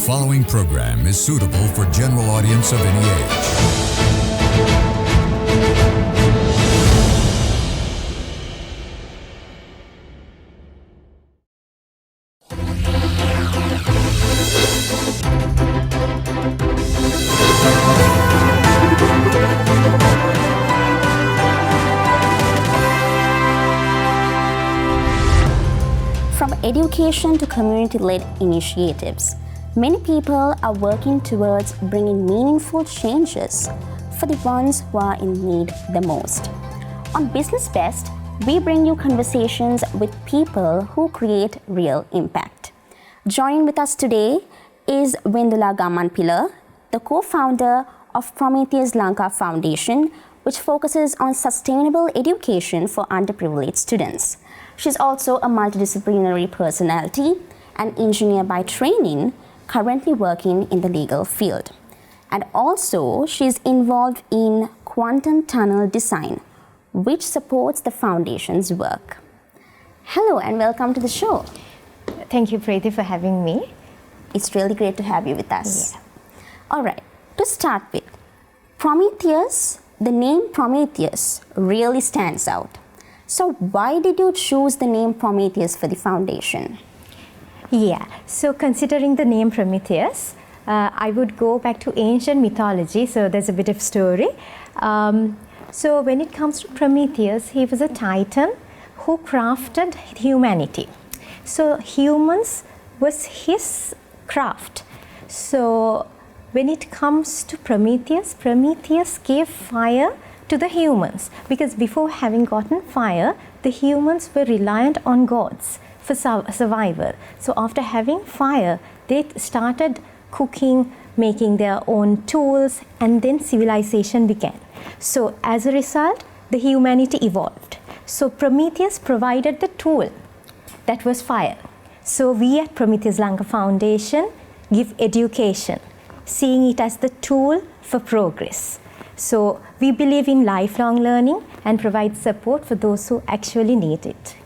following program is suitable for general audience of any age. From education to community-led initiatives, many people are working towards bringing meaningful changes for the ones who are in need the most. On Business Best, we bring you conversations with people who create real impact. Joining with us today is WINDHULA GAMMANPILA, the co-founder of Prometheus Lanka Foundation, which focuses on sustainable education for underprivileged students. She's also a multidisciplinary personality, an engineer by training, currently working in the legal field. And also, she's involved in quantum tunnel design, which supports the foundation's work. Hello and welcome to the show. Thank you, Preeti, for having me. It's really great to have you with us. Yeah. All right, to start with, Prometheus, the name Prometheus really stands out. So why did you choose the name Prometheus for the foundation? Yeah, so considering the name Prometheus, I would go back to ancient mythology, so there's a bit of story. So when it comes to Prometheus, he was a titan who crafted humanity. So humans was his craft. So when it comes to Prometheus, Prometheus gave fire to the humans, because before having gotten fire, the humans were reliant on gods for survival. So after having fire, they started cooking, making their own tools, and then civilization began. So as a result, the humanity evolved. So Prometheus provided the tool that was fire. So we at Prometheus Lanka Foundation give education, seeing it as the tool for progress. So we believe in lifelong learning and provide support for those who actually need it.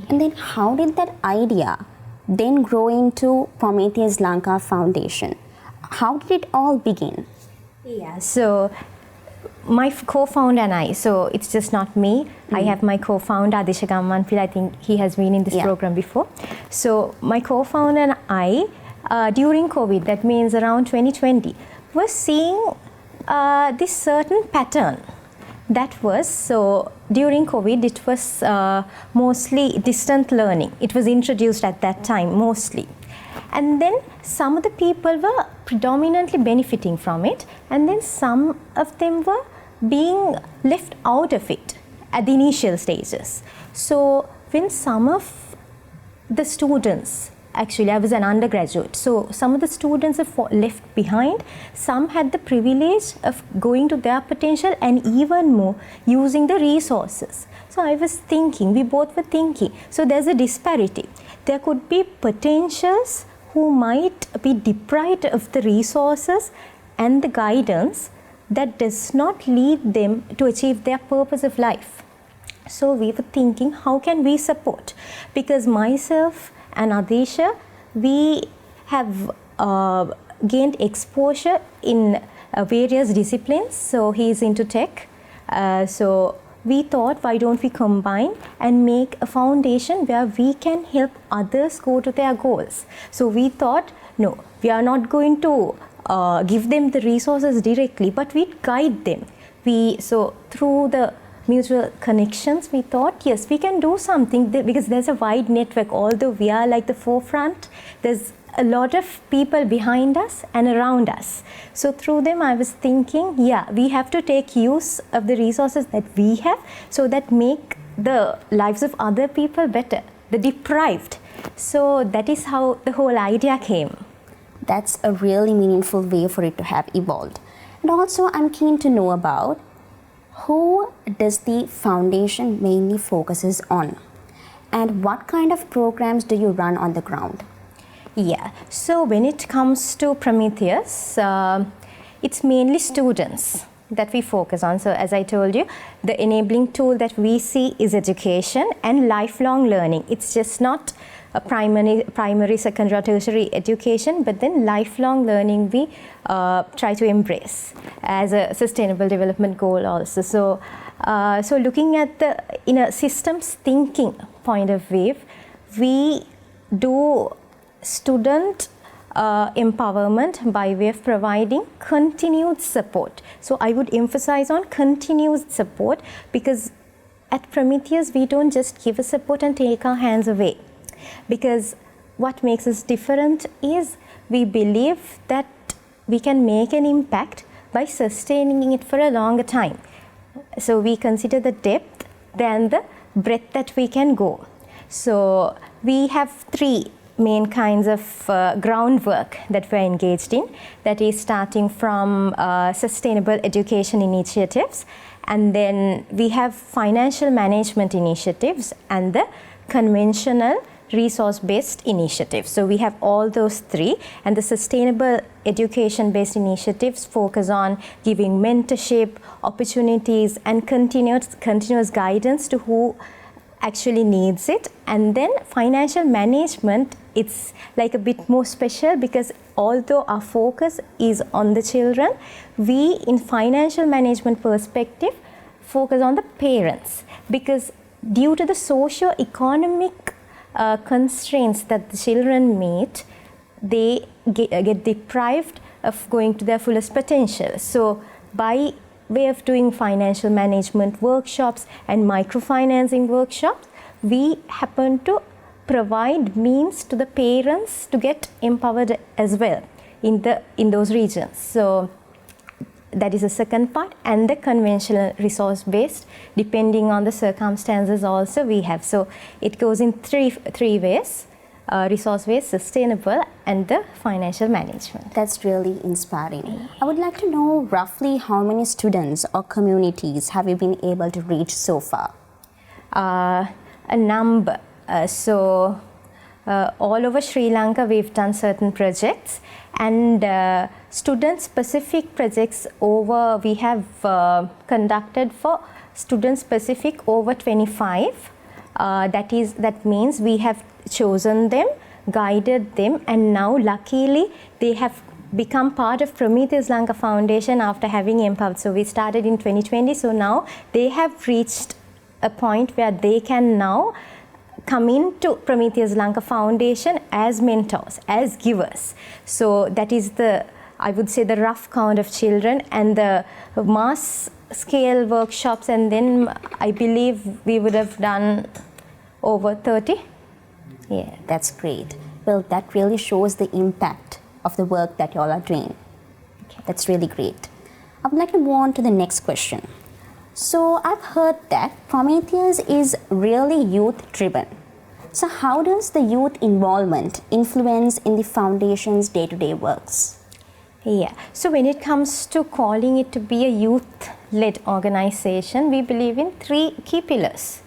And then how did that idea then grow into Prometheus Lanka Foundation? How did it all begin? Yeah, so my co-founder and I, so it's just not me. I have my co-founder, GAMMANPILA. I think he has been in this program before. So my co-founder and I, during COVID, that means around 2020, were seeing this certain pattern. That was, so during COVID, it was mostly distant learning. It was introduced at that time, mostly. And then some of the people were predominantly benefiting from it, and then some of them were being left out of it at the initial stages. So when some of the students, actually I was an undergraduate, so some of the students are left behind. Some had the privilege of going to their potential and even more using the resources. So I was thinking, we both were thinking, so there's a disparity. There could be potentials who might be deprived of the resources and the guidance that does not lead them to achieve their purpose of life. So we were thinking, how can we support? Because myself and Adisha, we have gained exposure in various disciplines. So he is into tech. So we thought, why don't we combine and make a foundation where we can help others go to their goals. So we thought, no, we are not going to give them the resources directly, but we guide them. So through the mutual connections, we thought, yes, we can do something because there's a wide network. Although we are like the forefront, there's a lot of people behind us and around us. So through them, I was thinking, yeah, we have to take use of the resources that we have, so that make the lives of other people better, the deprived. So that is how the whole idea came. That's a really meaningful way for it to have evolved. And also, I'm keen to know about who does the foundation mainly focuses on, and what kind of programs do you run on the ground? Yeah, so when it comes to Prometheus, it's mainly students that we focus on. So as I told you, the enabling tool that we see is education and lifelong learning. It's just not a primary, secondary, or tertiary education, but then lifelong learning we try to embrace as a sustainable development goal also. So looking at in a systems thinking point of view, we do student empowerment by way of providing continued support. So I would emphasize on continued support, because at Prometheus we don't just give a support and take our hands away, because what makes us different is we believe that we can make an impact by sustaining it for a longer time. So we consider the depth than the breadth that we can go. So we have 3 main kinds of groundwork that we're engaged in. That is starting from sustainable education initiatives, and then we have financial management initiatives and the conventional resource-based initiatives. So we have all those 3, and the sustainable education-based initiatives focus on giving mentorship, opportunities, and continuous guidance to who actually needs it. And then financial management, it's like a bit more special, because although our focus is on the children, we in financial management perspective focus on the parents, because due to the socio-economic constraints that the children meet, they get deprived of going to their fullest potential. So by way of doing financial management workshops and microfinancing workshops, we happen to provide means to the parents to get empowered as well in those regions. So that is the second part. And the conventional resource based, depending on the circumstances also we have. So it goes in three ways: resource based, sustainable, and the financial management. That's really inspiring. I would like to know roughly how many students or communities have you been able to reach so far? A number. All over Sri Lanka we've done certain projects, and student specific projects we have conducted for student specific over 25. That means we have chosen them, guided them, and now luckily they have become part of Prometheus Lanka Foundation after having empowered. So we started in 2020, so now they have reached a point where they can now come into Prometheus Lanka Foundation as mentors, as givers. So that is I would say the rough count of children, and the mass scale workshops, and then I believe we would have done over 30. Yeah, that's great. Well, that really shows the impact of the work that you all are doing. Okay. That's really great. I would like to move on to the next question. So I've heard that Prometheus is really youth driven. So how does the youth involvement influence in the foundation's day-to-day works? Yeah, so when it comes to calling it to be a youth-led organization, we believe in 3 key pillars.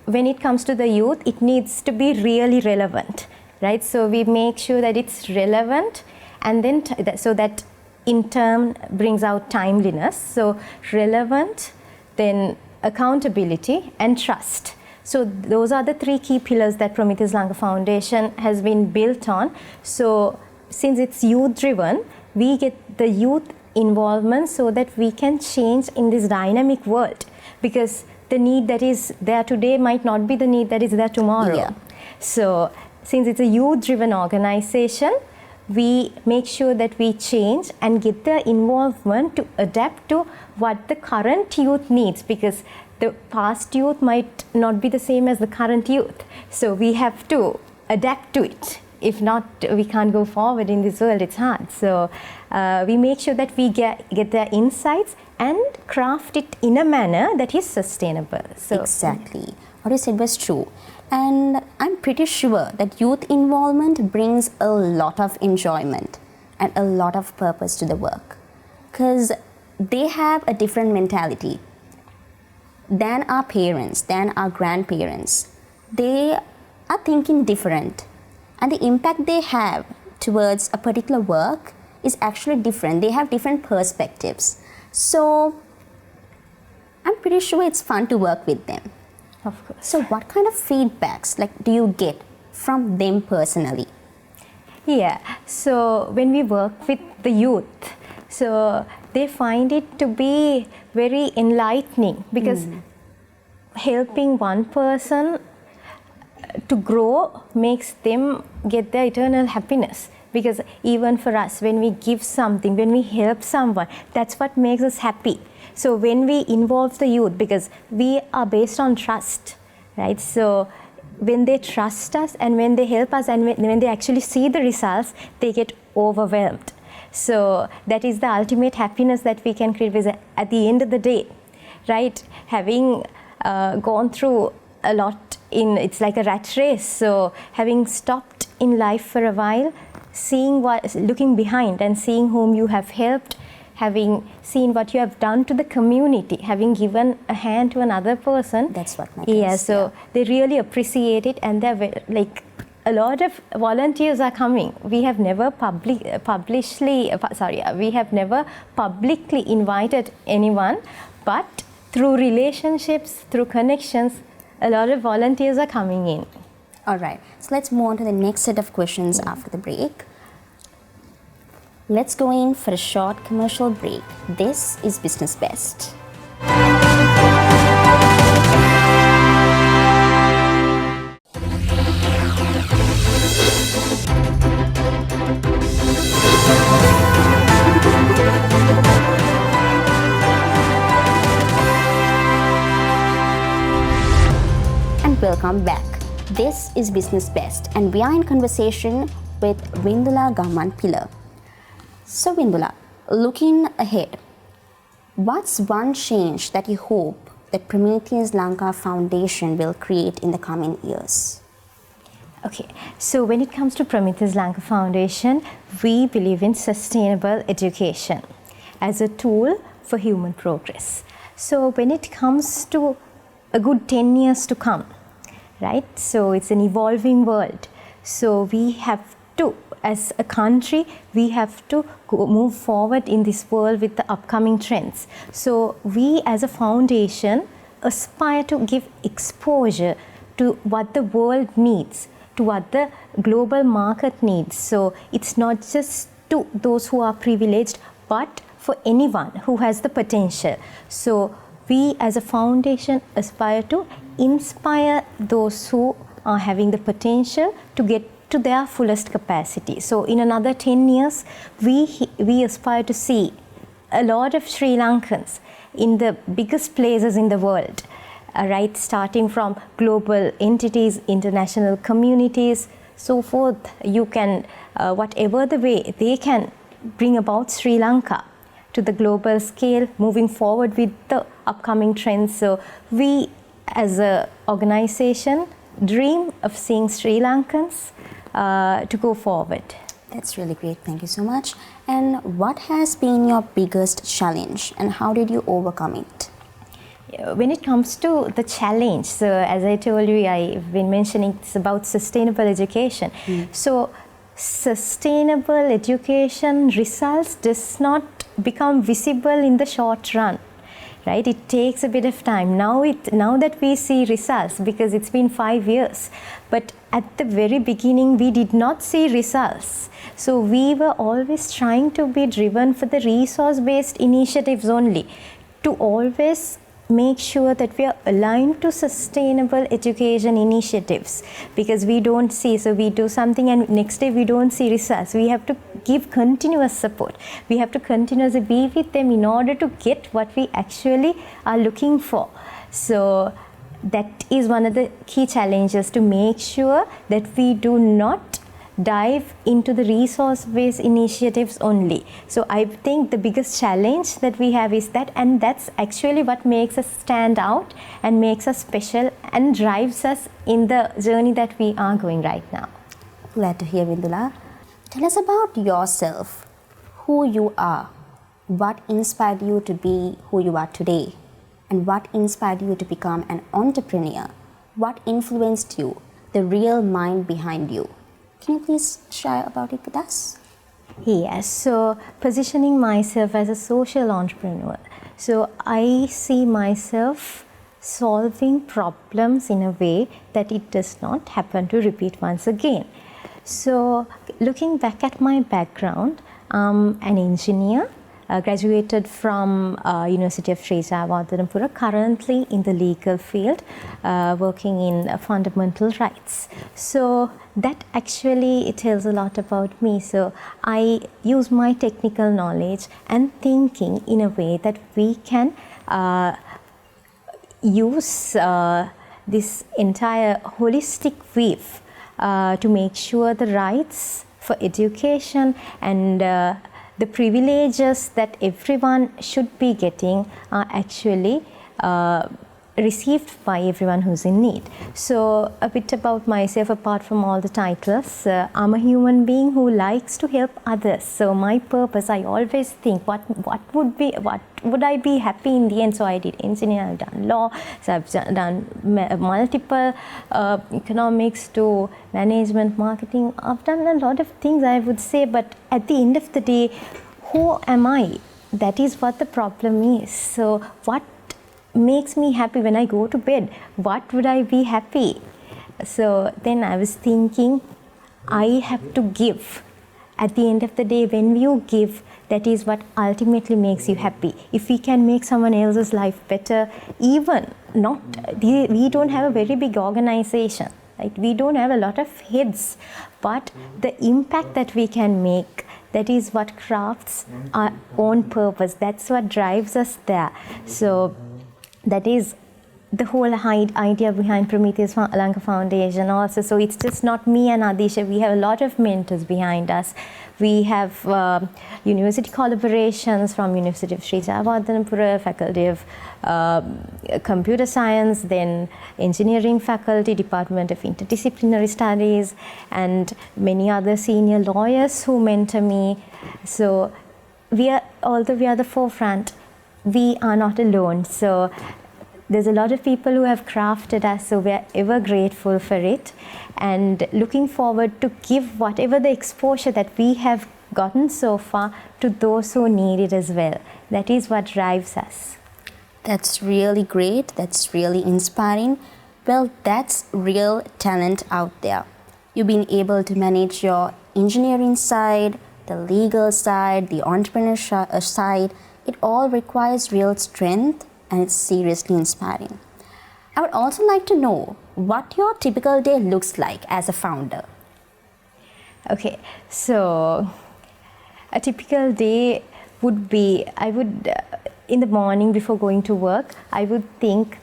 When it comes to the youth, it needs to be really relevant, right? So we make sure that it's relevant, and then so that in turn brings out timeliness. So relevant, then accountability, and trust. So those are the 3 key pillars that Prometheus Lanka Foundation has been built on. So since it's youth driven, we get the youth involvement so that we can change in this dynamic world, because the need that is there today might not be the need that is there tomorrow. Yeah. So since it's a youth driven organization, we make sure that we change and get their involvement to adapt to what the current youth needs, because the past youth might not be the same as the current youth. So we have to adapt to it. If not, we can't go forward in this world. It's hard. So we make sure that we get their insights and craft it in a manner that is sustainable. So exactly. What you said was true. And I'm pretty sure that youth involvement brings a lot of enjoyment and a lot of purpose to the work, because they have a different mentality than our parents, than our grandparents. They are thinking different, and the impact they have towards a particular work is actually different. They have different perspectives. So I'm pretty sure it's fun to work with them. Of course. So what kind of feedbacks do you get from them personally? Yeah, so when we work with the youth, so they find it to be very enlightening, because helping one person to grow makes them get their eternal happiness. Because even for us, when we give something, when we help someone, that's what makes us happy. So when we involve the youth, because we are based on trust, right? So when they trust us and when they help us and when they actually see the results, they get overwhelmed. So that is the ultimate happiness that we can create at the end of the day, right? Having gone through a lot it's like a rat race. So having stopped in life for a while, looking behind and seeing whom you have helped, having seen what you have done to the community, having given a hand to another person. That's what matters. Yeah, so they really appreciate it, and they're like, a lot of volunteers are coming. We have never publicly invited anyone, but through relationships, through connections, a lot of volunteers are coming in. All right, so let's move on to the next set of questions after the break. Let's go in for a short commercial break. This is Business Best. And welcome back. This is Business Best, and we are in conversation with WINDHULA GAMMANPILA. So WINDHULA, looking ahead, what's one change that you hope that Prometheus Lanka Foundation will create in the coming years? Okay, so when it comes to Prometheus Lanka Foundation, we believe in sustainable education as a tool for human progress. So when it comes to a good 10 years to come, right? So it's an evolving world. So we have to, as a country, we have to move forward in this world with the upcoming trends. So we as a foundation aspire to give exposure to what the world needs, to what the global market needs. So it's not just to those who are privileged, but for anyone who has the potential. So we as a foundation aspire to inspire those who are having the potential to get to their fullest capacity. So in another 10 years, we aspire to see a lot of Sri Lankans in the biggest places in the world, right? Starting from global entities, international communities, so forth. You can, whatever the way, they can bring about Sri Lanka to the global scale, moving forward with the upcoming trends. So we as an organization dream of seeing Sri Lankans to go forward. That's really great. Thank you so much. And what has been your biggest challenge and how did you overcome it? When it comes to the challenge, so as I told you, I've been mentioning it's about sustainable education. So sustainable education results does not become visible in the short run. Right? It takes a bit of time. Now that we see results, because it's been 5 years, but at the very beginning we did not see results. So we were always trying to be driven for the resource-based initiatives only, to always make sure that we are aligned to sustainable education initiatives, because we don't see, so we do something and next day we don't see results. We have to give continuous support. We have to continuously be with them in order to get what we actually are looking for. So that is one of the key challenges, to make sure that we do not dive into the resource-based initiatives only. So I think the biggest challenge that we have is that, and that's actually what makes us stand out and makes us special and drives us in the journey that we are going right now. Glad to hear, WINDHULA. Tell us about yourself, who you are, what inspired you to be who you are today, and what inspired you to become an entrepreneur, what influenced you, the real mind behind you. Can you please share about it with us? Yes, so positioning myself as a social entrepreneur. So I see myself solving problems in a way that it does not happen to repeat once again. So looking back at my background, I'm an engineer, graduated from University of Sri Javadanampura, currently in the legal field, working in fundamental rights. So that actually it tells a lot about me. So I use my technical knowledge and thinking in a way that we can use this entire holistic view to make sure the rights for education and the privileges that everyone should be getting are actually received by everyone who's in need. So a bit about myself, apart from all the titles, I'm a human being who likes to help others. So my purpose, I always think what would I be happy in the end. So I did engineering, I've done law, so I've done multiple economics to management, marketing. I've done a lot of things, I would say, but at the end of the day, who am I? That is what the problem is. So what makes me happy when I go to bed? What would I be happy? So then I was thinking, I have to give. At the end of the day, when you give, that is what ultimately makes you happy. If we can make someone else's life better, even not, we don't have a very big organization, right? We don't have a lot of heads, but the impact that we can make, that is what crafts our own purpose. That's what drives us there. So that is the whole idea behind Prometheus Lanka Foundation also. So it's just not me and Adisha. We have a lot of mentors behind us. We have university collaborations from University of Sri Javadanampura, Faculty of Computer Science, then Engineering Faculty, Department of Interdisciplinary Studies, and many other senior lawyers who mentor me. So although we are the forefront, we are not alone. So there's a lot of people who have crafted us, so we are ever grateful for it and looking forward to give whatever the exposure that we have gotten so far to those who need it as well. That is what drives us. That's really great. That's really inspiring. Well, that's real talent out there. You've been able to manage your engineering side, the legal side, the entrepreneurship side. It all requires real strength, and it's seriously inspiring. I would also like to know what your typical day looks like as a founder. Okay, so a typical day would be, in the morning before going to work, I would think,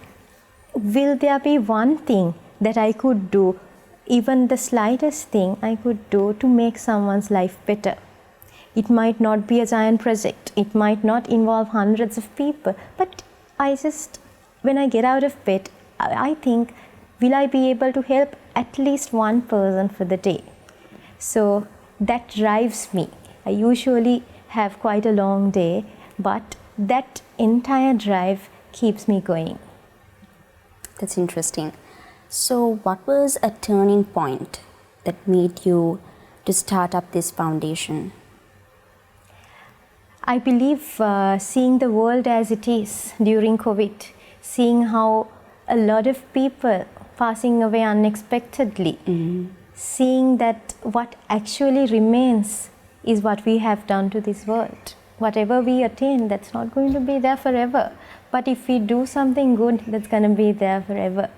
will there be one thing that I could do, even the slightest thing I could do to make someone's life better? It might not be a giant project, it might not involve hundreds of people, but when I get out of bed, I think, will I be able to help at least one person for the day? So that drives me. I usually have quite a long day, but that entire drive keeps me going. That's interesting. So what was a turning point that made you to start up this foundation? I believe seeing the world as it is during COVID, seeing how a lot of people passing away unexpectedly, seeing that what actually remains is what we have done to this world. Whatever we attain, that's not going to be there forever. But if we do something good, that's going to be there forever.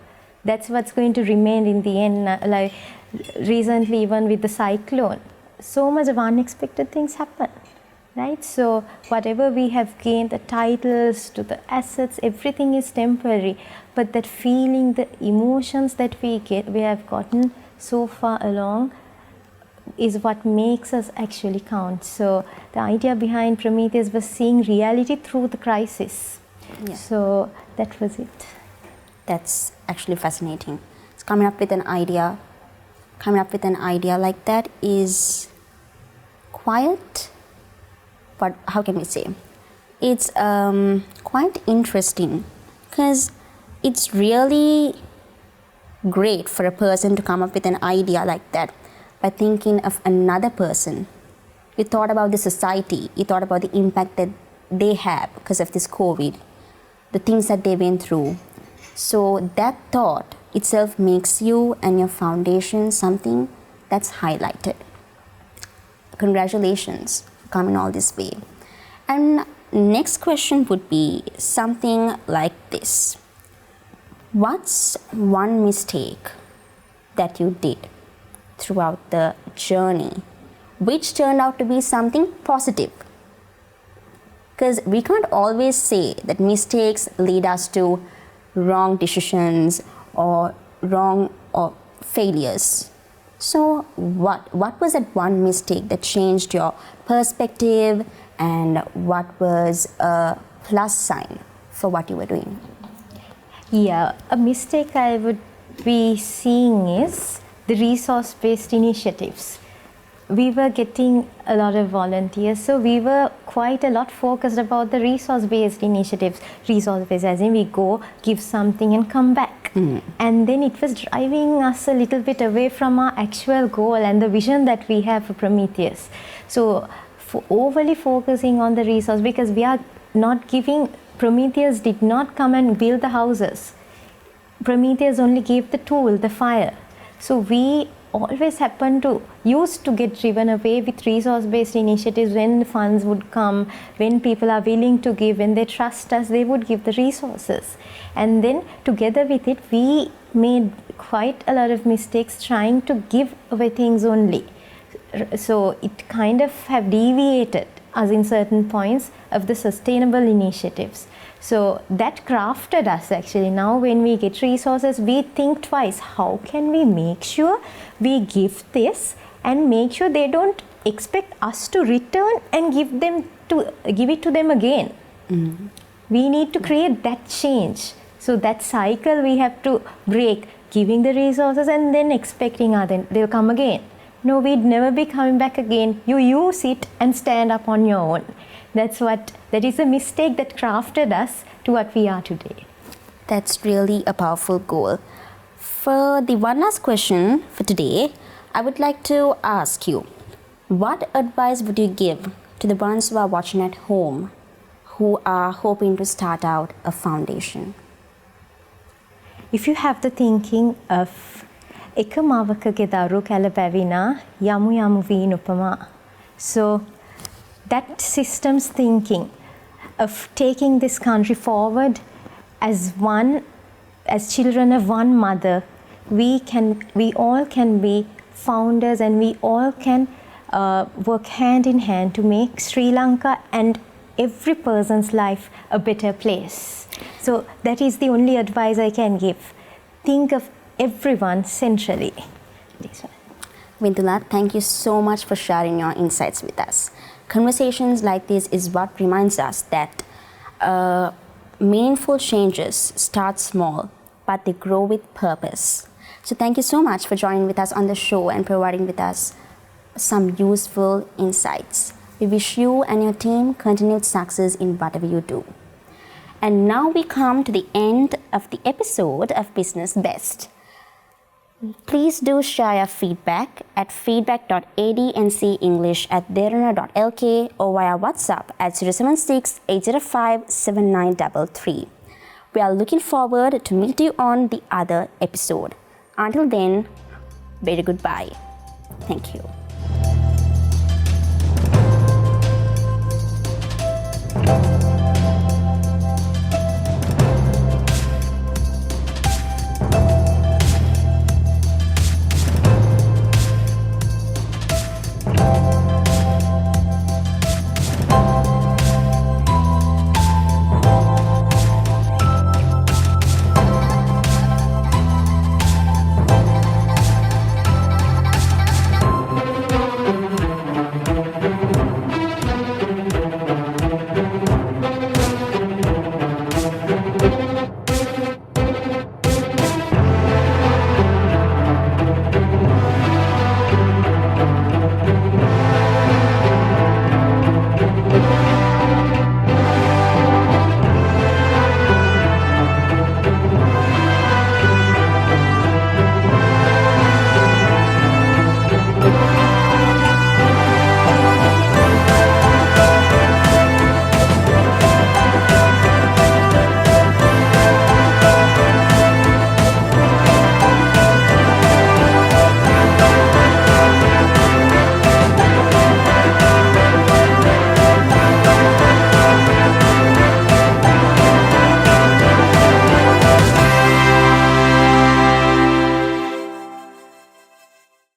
That's what's going to remain in the end. Like recently, even with the cyclone, so much of unexpected things happen. Right? So whatever we have gained, the titles to the assets, everything is temporary. But that feeling, the emotions that we have gotten so far along is what makes us actually count. So the idea behind Prometheus was seeing reality through the crisis. Yeah. So that was it. That's actually fascinating. So coming up with an idea like that is quiet. But how can we say? It's quite interesting because it's really great for a person to come up with an idea like that by thinking of another person. You thought about the society, you thought about the impact that they have because of this COVID, the things that they went through, So that thought itself makes you and your foundation something that's highlighted. Congratulations for coming all this way. And next question would be something like this. What's one mistake that you did throughout the journey which turned out to be something positive? Because we can't always say that mistakes lead us to wrong decisions or wrong or failures. So what was that one mistake that changed your perspective, and what was a plus sign for what you were doing? Yeah, a mistake I would be seeing is the resource-based initiatives. We were getting a lot of volunteers, so we were quite a lot focused about the resource-based initiatives. Resource-based as in we go, give something and come back. And then it was driving us a little bit away from our actual goal and the vision that we have for Prometheus. So overly focusing on the resource, because we are not giving, Prometheus did not come and build the houses. Prometheus only gave the tool, the fire. So we always used to get driven away with resource-based initiatives. When the funds would come, when people are willing to give, when they trust us, they would give the resources. And then together with it, we made quite a lot of mistakes trying to give away things only. So it kind of have deviated us in certain points of the sustainable initiatives. So that crafted us actually. Now when we get resources, we think twice, how can we make sure we give this and make sure they don't expect us to return and give it to them again. We need to create that change. So that cycle we have to break, giving the resources and then expecting they'll come again. No, we'd never be coming back again. You use it and stand up on your own. That is a mistake that crafted us to what we are today. That's really a powerful goal. For the one last question for today, I would like to ask you, what advice would you give to the ones who are watching at home who are hoping to start out a foundation? If you have the thinking of එක මවකගේ දරු කැලපැවිනා යමු යමු වී නුපමා. So that system's thinking of taking this country forward as children of one mother, we all can be founders, and we all can work hand in hand to make Sri Lanka and every person's life a better place. So that is the only advice I can give. Think of everyone centrally. WINDHULA, thank you so much for sharing your insights with us. Conversations like this is what reminds us that meaningful changes start small, but they grow with purpose. So thank you so much for joining with us on the show and providing with us some useful insights. We wish you and your team continued success in whatever you do. And now we come to the end of the episode of Business Best. Please do share your feedback at feedback.adncenglish@derana.lk or via WhatsApp at 076-805-7933. We are looking forward to meet you on the other episode. Until then, very goodbye. Thank you.